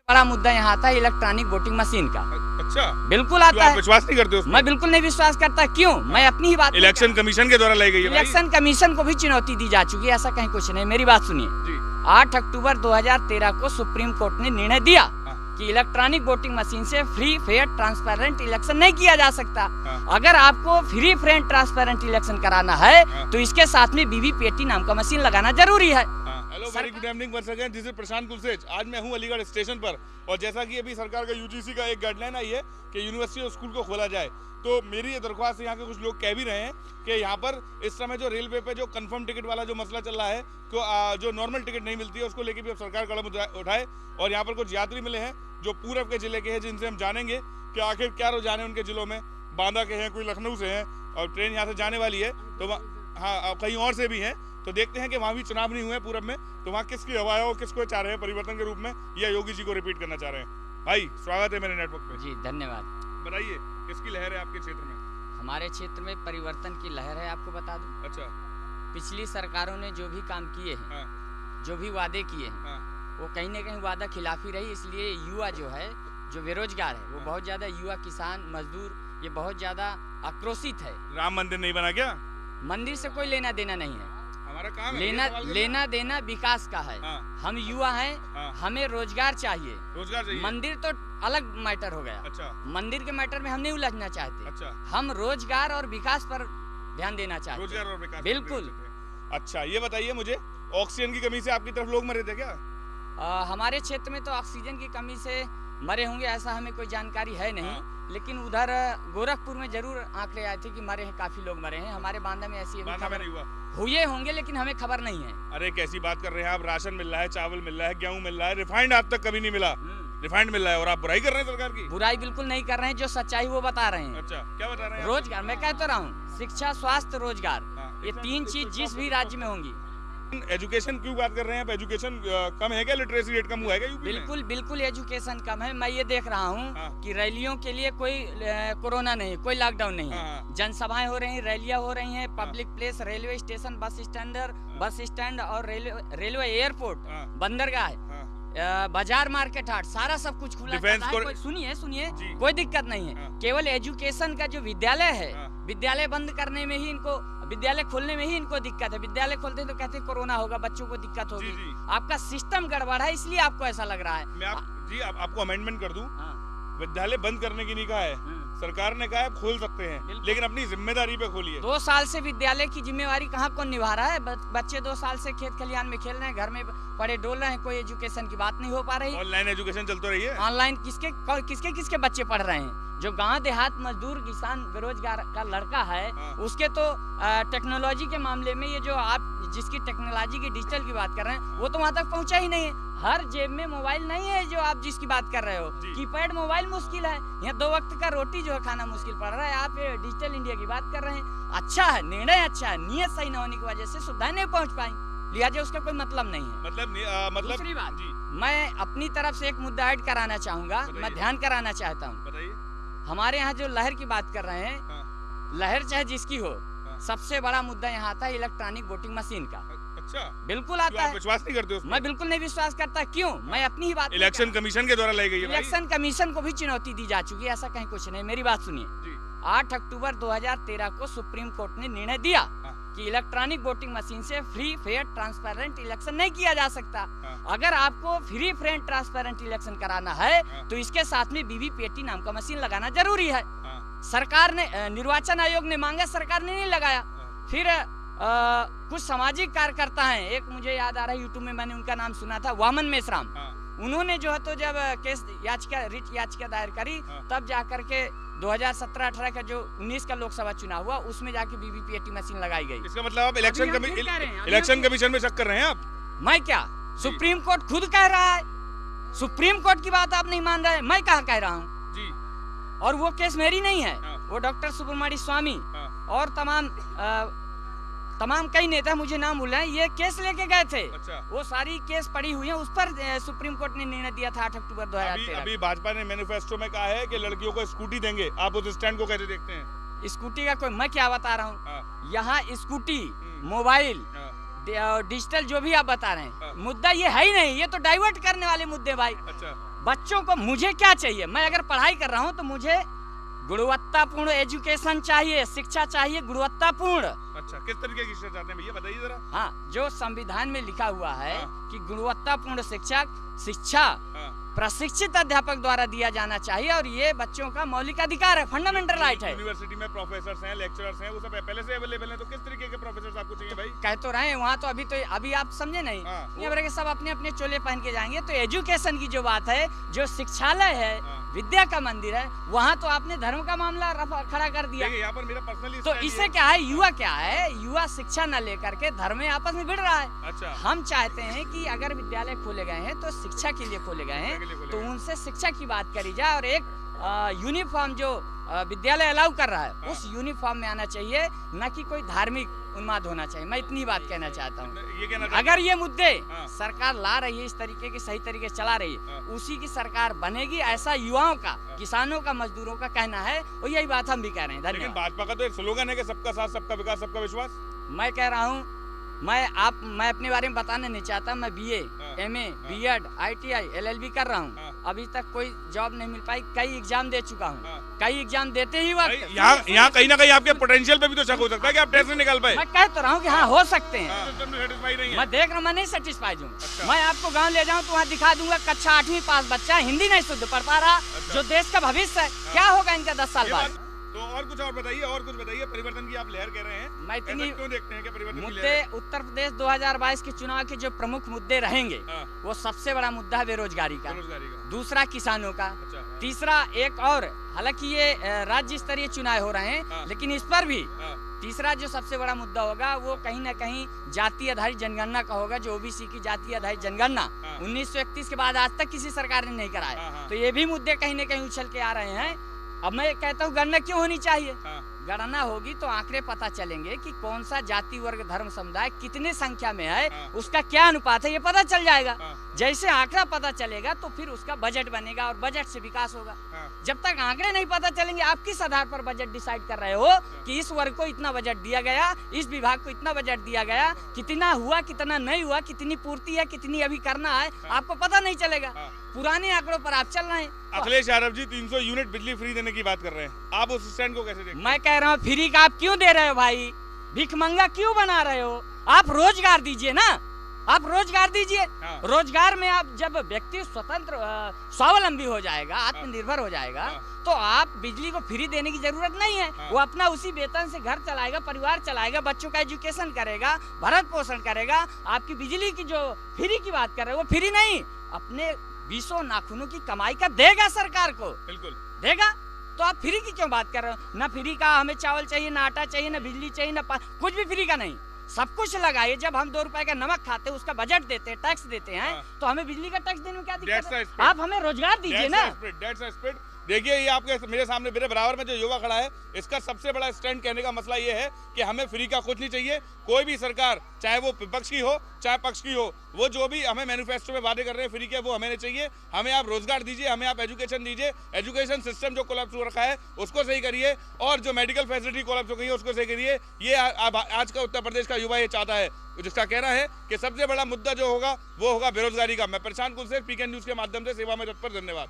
बड़ा मुद्दा यहाँ आता है इलेक्ट्रॉनिक वोटिंग मशीन का। अच्छा, बिल्कुल आता है। विश्वास नहीं करते उसमें? मैं बिल्कुल नहीं विश्वास करता। क्यों? मैं अपनी ही बात। इलेक्शन कमीशन के द्वारा लाई गई है भाई। इलेक्शन कमीशन को भी चुनौती दी जा चुकी है, ऐसा कहीं कुछ नहीं। मेरी बात सुनिए, 8 अक्टूबर 2013 को सुप्रीम कोर्ट ने निर्णय दिया कि इलेक्ट्रॉनिक वोटिंग मशीन से फ्री फेयर ट्रांसपेरेंट इलेक्शन नहीं किया जा सकता। अगर आपको फ्री फेयर ट्रांसपेरेंट इलेक्शन कराना है तो इसके साथ में वीवीपीएटी नाम का मशीन लगाना जरूरी है। Hello, very good evening once again, this is Prashant Kulsej. आज मैं हूं अलीगढ़ स्टेशन पर और जैसा कि अभी सरकार का यूजीसी का एक गाइडलाइन आई है कि यूनिवर्सिटी और स्कूल को खोला जाए, तो मेरी ये दरख्वास्त यहाँ के कुछ लोग कह भी रहे हैं कि यहाँ पर इस समय जो रेलवे पे जो कंफर्म टिकट वाला जो मसला चल रहा है, तो जो नॉर्मल टिकट नहीं मिलती है उसको लेके भी अब सरकार कदम उठाए। और यहाँ पर कुछ यात्री मिले हैं जो पूरब के जिले के हैं, जिनसे हम जानेंगे कि आखिर क्या रुझान है उनके जिलों में। बांदा के हैं, कोई लखनऊ से हैं और ट्रेन यहाँ से जाने वाली है, तो हाँ कहीं और से भी हैं। तो देखते हैं कि वहाँ भी चुनाव नहीं हुए पूरब में, तो वहाँ किसकी हवा है और किसको चाह रहे हैं परिवर्तन के रूप में, या योगी जी को रिपीट करना चाह रहे हैं। भाई स्वागत है मेरे नेटवर्क पे। जी धन्यवाद। बताइए किसकी लहर है आपके क्षेत्र में? हमारे क्षेत्र में परिवर्तन की लहर है, आपको बता दूं। अच्छा। पिछली सरकारों ने जो भी काम किए हैं, जो भी वादे किए हैं, वो कहीं ना कहीं वादा खिलाफी रही। इसलिए युवा जो है, जो बेरोजगार है, वो बहुत ज्यादा, युवा किसान मजदूर ये बहुत ज्यादा आक्रोशित है। राम मंदिर नहीं बना क्या? मंदिर से कोई लेना देना नहीं है। हमारा काम है लेना देना विकास का है। हम युवा हैं, हमें रोजगार चाहिए। रोजगार चाहिए। मंदिर तो अलग मैटर हो गया। अच्छा। मंदिर के मैटर में हम नहीं उलझना चाहते। अच्छा। हम रोजगार और विकास पर ध्यान देना चाहते हैं। रोजगार और विकास, बिल्कुल। अच्छा, ये बताइए मुझे, ऑक्सीजन की कमी से आपकी तरफ लोग मरे थे क्या? हमारे क्षेत्र में तो ऑक्सीजन की कमी से मरे होंगे ऐसा हमें कोई जानकारी है नहीं, लेकिन उधर गोरखपुर में जरूर आंकड़े आए थे कि मरे हैं, काफी लोग मरे हैं। हमारे बांदा में ऐसी नहीं हुआ, हुए होंगे लेकिन हमें खबर नहीं है। अरे कैसी बात कर रहे हैं आप? राशन मिल रहा है, चावल मिल रहा है, गेहूं मिल रहा है, रिफाइंड आज तक कभी नहीं मिला। रिफाइंड मिल रहा है और आप बुराई कर रहे हैं सरकार की? बुराई बिल्कुल नहीं कर रहे हैं, जो सच्चाई वो बता रहे हैं। अच्छा, क्या बता रहे हैं? रोजगार, मैं कह तो रहा हूँ, शिक्षा, स्वास्थ्य, रोजगार, ये 3 चीज जिस भी राज्य में होंगी। एजुकेशन क्यों बात कर रहे हैं आप? एजुकेशन कम है क्या? लिटरेसी रेट कम हुआ है क्या यूपी में? बिल्कुल बिल्कुल एजुकेशन कम है। मैं ये देख रहा हूँ कि रैलियों के लिए कोई कोरोना नहीं, कोई लॉकडाउन नहीं है। जनसभाएं हो रही हैं, रैलियां हो रही हैं, public place, railway station, bus stand और रेलवे एयरपोर्ट, बंदरगाह, बाजार, मार्केट हाट, सारा सब कुछ खुला है। सुनिए कोई दिक्कत नहीं है। केवल एजुकेशन का जो विद्यालय है, विद्यालय बंद करने में ही इनको, विद्यालय खोलने में ही इनको दिक्कत है। विद्यालय खोलते हैं तो कहते हैं कोरोना होगा, बच्चों को दिक्कत होगी। आपका सिस्टम गड़बड़ है, इसलिए आपको ऐसा लग रहा है। मैं आपको अमेंडमेंट कर दूं। विद्यालय बंद करने की नहीं कहा है, सरकार ने कहा है खोल सकते हैं, लेकिन अपनी जिम्मेदारी पे खोलिए। 2 साल से विद्यालय की जिम्मेवारी कहाँ कौन निभा रहा है? बच्चे 2 साल से खेत खलिहान में खेल रहे हैं, घर में पड़े डोल रहे हैं, कोई एजुकेशन की बात नहीं हो पा रही। ऑनलाइन एजुकेशन चल तो रही है। ऑनलाइन किसके बच्चे पढ़ रहे हैं? जो गांव देहात मजदूर किसान बेरोजगार का लड़का है, उसके तो टेक्नोलॉजी के मामले में, ये जो आप जिसकी टेक्नोलॉजी की डिजिटल की बात कर रहे हैं, वो तो वहाँ तक पहुँचा ही नहीं है। हर जेब में मोबाइल नहीं है जो आप जिसकी बात कर रहे हो। कीपैड मोबाइल मुश्किल है, यहाँ 2 वक्त का रोटी जो है खाना मुश्किल पड़ रहा है। आप डिजिटल इंडिया की बात कर रहे हैं। अच्छा है, निर्णय अच्छा है, नियत सही न होने की वजह से सुविधाएं नहीं पहुँच पाई, लिहाजा उसका कोई मतलब नहीं है। मतलब दूसरी बात, मैं अपनी तरफ से एक मुद्दा ऐड कराना चाहूंगा, मैं ध्यान कराना चाहता हूँ। हमारे यहाँ जो लहर की बात कर रहे हैं, लहर चाहे जिसकी हो, सबसे बड़ा मुद्दा यहाँ आता है इलेक्ट्रॉनिक वोटिंग मशीन का। अच्छा, बिल्कुल आता है। विश्वास नहीं करते उसमें? मैं बिल्कुल नहीं विश्वास करता। क्यों? मैं अपनी ही बात। इलेक्शन कमीशन के द्वारा लाई गई है। इलेक्शन कमीशन को भी चुनौती दी जा चुकी है, ऐसा कहीं कुछ नहीं। मेरी बात सुनिए, 8 अक्टूबर 2013 को सुप्रीम कोर्ट ने निर्णय दिया कि इलेक्ट्रॉनिक वोटिंग मशीन से फ्री फेयर ट्रांसपेरेंट इलेक्शन नहीं किया जा सकता। अगर आपको फ्री फेयर ट्रांसपेरेंट इलेक्शन कराना है तो इसके साथ में वीवीपीएटी नाम का मशीन लगाना जरूरी है। सरकार ने, निर्वाचन आयोग ने मांगा, सरकार ने नहीं लगाया। फिर कुछ सामाजिक कार्यकर्ता हैं, एक मुझे याद आ रहा है, यूट्यूब में मैंने उनका नाम सुना था, वामन मेश्राम। उन्होंने जो है तो जब केस रिट याचिका दायर करी, तब जाकर के 2017-18 का जो 19 का लोकसभा चुनाव हुआ, उसमें जाके वीवीपीएटी मशीन लगाई गई। इसका मतलब आप इलेक्शन कमीशन में शक कर रहे हैं आप? मैं क्या, सुप्रीम कोर्ट खुद कह रहा है। सुप्रीम कोर्ट की बात आप नहीं मान रहे, मैं कहाँ कह रहा हूँ? और वो केस मेरी नहीं है, वो डॉक्टर सुब्रमण्य स्वामी और तमाम कई नेता, मुझे नाम भूल रहे हैं, ये केस लेके गए थे। अच्छा। वो सारी केस पड़ी हुई है, उस पर सुप्रीम कोर्ट ने निर्णय दिया था 8 अक्टूबर 2013। अभी भाजपा ने मैनिफेस्टो में कहा है कि लड़कियों को स्कूटी देंगे, आप उस स्टैंड को कैसे देखते हैं? स्कूटी का कोई, मैं क्या बता रहा हूँ, यहाँ स्कूटी, मोबाइल, डिजिटल जो भी आप बता रहे हैं, मुद्दा ये है ही नहीं, ये तो डाइवर्ट करने वाले मुद्दे भाई। अच्छा। बच्चों को मुझे क्या चाहिए, मैं अगर पढ़ाई कर रहा हूँ तो मुझे गुणवत्तापूर्ण एजुकेशन चाहिए, शिक्षा चाहिए गुणवत्तापूर्ण। अच्छा, किस तरीके की शिक्षा चाहते हैं भैया, बताइए जरा। हाँ, जो संविधान में लिखा हुआ है कि गुणवत्तापूर्ण शिक्षा हाँ। प्रशिक्षित अध्यापक द्वारा दिया जाना चाहिए और ये बच्चों का मौलिक अधिकार है, फंडामेंटल राइट है। यूनिवर्सिटी में प्रोफेसर्स हैं, लेक्चरर्स हैं, वो सब पहले से अवेलेबल हैं, तो किस तरीके के प्रोफेसर्स आपको चाहिए भाई? कह तो रहे हैं वहाँ तो अभी आप समझे नहीं, यहाँ के सब अपने अपने चोले पहन के जाएंगे। तो एजुकेशन की जो बात है, जो शिक्षालय है, विद्या का मंदिर है, वहाँ तो आपने धर्म का मामला खड़ा कर दिया। यहाँ पर मेरा पर्सनली तो इससे क्या है, युवा शिक्षा न लेकर के धर्म में आपस में भिड़ रहा है। अच्छा। हम चाहते हैं कि अगर विद्यालय खोले गए हैं तो शिक्षा के लिए खोले गए हैं, तो उनसे शिक्षा की बात करी जाए और एक यूनिफॉर्म जो विद्यालय अलाउ कर रहा है उस यूनिफॉर्म में आना चाहिए, न कि कोई धार्मिक उन्माद होना चाहिए। मैं इतनी बात कहना चाहता हूँ। अगर ये मुद्दे सरकार ला रही है, इस तरीके के सही तरीके से चला रही है, उसी की सरकार बनेगी, ऐसा युवाओं का, किसानों का, मजदूरों का कहना है, और यही बात हम भी कह रहे हैं। धन्यवाद। लेकिन भाजपा का तो एक स्लोगन है कि सबका साथ, सबका विकास, सबका विश्वास। मैं कह रहा हूँ, मैं अपने बारे में बताना नहीं चाहता। मैं BA, MA, B.Ed, ITI, LLB कर रहा हूँ। अभी तक कोई जॉब नहीं मिल पाई, कई एग्जाम दे चुका हूँ। कई एग्जाम देते ही वक्त यहाँ कहीं ना कहीं आपके पोटेंशियल पे भी तो शक हो सकता है कि आप टेस्ट नहीं निकाल पाए। मैं कह तो रहा हूँ कि हाँ, हो सकते हैं। मैं देख रहा हूँ, मैं नहीं सेटिस्फाइड हूँ। मैं आपको गाँव ले जाऊँ तो वहाँ दिखा दूंगा कक्षा 8वीं पास बच्चा हिंदी नहीं शुद्ध पढ़ पा रहा, जो देश का भविष्य है। क्या होगा इनका 10 साल बाद? तो और कुछ बताइए, परिवर्तन की आप लहर कह रहे हैं, मैं इतनी क्यों देखते हैं कि परिवर्तन की मुद्दे लहर? उत्तर प्रदेश 2022 के चुनाव के जो प्रमुख मुद्दे रहेंगे, वो सबसे बड़ा मुद्दा है बेरोजगारी का, दूसरा किसानों का, तीसरा एक और, हालांकि ये राज्य स्तरीय चुनाव हो रहे हैं, लेकिन इस पर भी तीसरा जो सबसे बड़ा मुद्दा होगा वो कहीं ना कहीं जाति आधारित जनगणना का होगा, जो OBC की जाति आधारित जनगणना 1931 के बाद आज तक किसी सरकार ने नहीं कराया। तो ये भी मुद्दे कहीं ना कहीं उछल के आ रहे हैं। अब मैं कहता हूँ गणना क्यों होनी चाहिए? गणना होगी तो आंकड़े पता चलेंगे कि कौन सा जाति, वर्ग, धर्म, समुदाय कितने संख्या में है, उसका क्या अनुपात है, ये पता चल जाएगा। जैसे आंकड़ा पता चलेगा तो फिर उसका बजट बनेगा और बजट से विकास होगा। जब तक आंकड़े नहीं पता चलेंगे, आप किस आधार पर बजट डिसाइड कर रहे हो कि इस वर्ग को इतना बजट दिया गया, इस विभाग को इतना बजट दिया गया, कितना हुआ, कितना नहीं हुआ, कितनी पूर्ति है, कितनी अभी करना है, आपको पता नहीं चलेगा। पुराने आंकड़ों पर आप चल रहे हैं। अखिलेश यादव जी 300 यूनिट बिजली फ्री देने की बात कर रहे हैं, आप उस स्टैंड को कैसे देखते हैं? मैं कह रहा हूँ, फ्री का आप क्यों दे रहे हो भाई? भिखमंगा क्यों बना रहे हो? आप रोजगार दीजिए ना, आप रोजगार दीजिए। रोजगार में आप जब व्यक्ति स्वतंत्र स्वावलंबी हो जाएगा, आत्मनिर्भर हो जाएगा, तो आप बिजली को फ्री देने की जरूरत नहीं है। वो अपना उसी वेतन से घर चलाएगा, परिवार चलाएगा, बच्चों का एजुकेशन करेगा, भरण पोषण करेगा। आपकी बिजली की जो फ्री की बात कर रहे हो, वो फ्री नहीं, अपने 20 नाखूनों की कमाई का देगा सरकार को, बिल्कुल देगा। तो आप फ्री की क्यों बात कर रहे हो? ना फ्री का हमें चावल चाहिए, ना आटा चाहिए, ना बिजली चाहिए, ना कुछ भी फ्री का नहीं, सब कुछ लगाइए। जब हम 2 रुपए का नमक खाते हैं, उसका बजट देते हैं, टैक्स देते हैं, तो हमें बिजली का टैक्स देने में क्या दिक्कत है? आप हमें रोजगार दीजिए ना। देखिए, ये आपके मेरे सामने मेरे बराबर में जो युवा खड़ा है, इसका सबसे बड़ा स्टैंड कहने का मसला ये है कि हमें फ्री का कुछ नहीं चाहिए। कोई भी सरकार, चाहे वो विपक्ष की हो चाहे पक्ष की हो, वो जो भी हमें मैनिफेस्टो में वादे कर रहे हैं फ्री के, वो हमें नहीं चाहिए। हमें आप रोजगार दीजिए, हमें आप एजुकेशन दीजिए। एजुकेशन सिस्टम जो कोलैप्स हो रखा है उसको सही करिए, और जो मेडिकल फैसिलिटी कोलैप्स हो गई है उसको सही करिए। ये आज का उत्तर प्रदेश का युवा ये चाहता है, जिसका कहना है कि सबसे बड़ा मुद्दा जो होगा वो होगा बेरोजगारी का। मैं प्रशांत कुलसेठ, PK न्यूज के माध्यम से सेवा में तत्पर। धन्यवाद।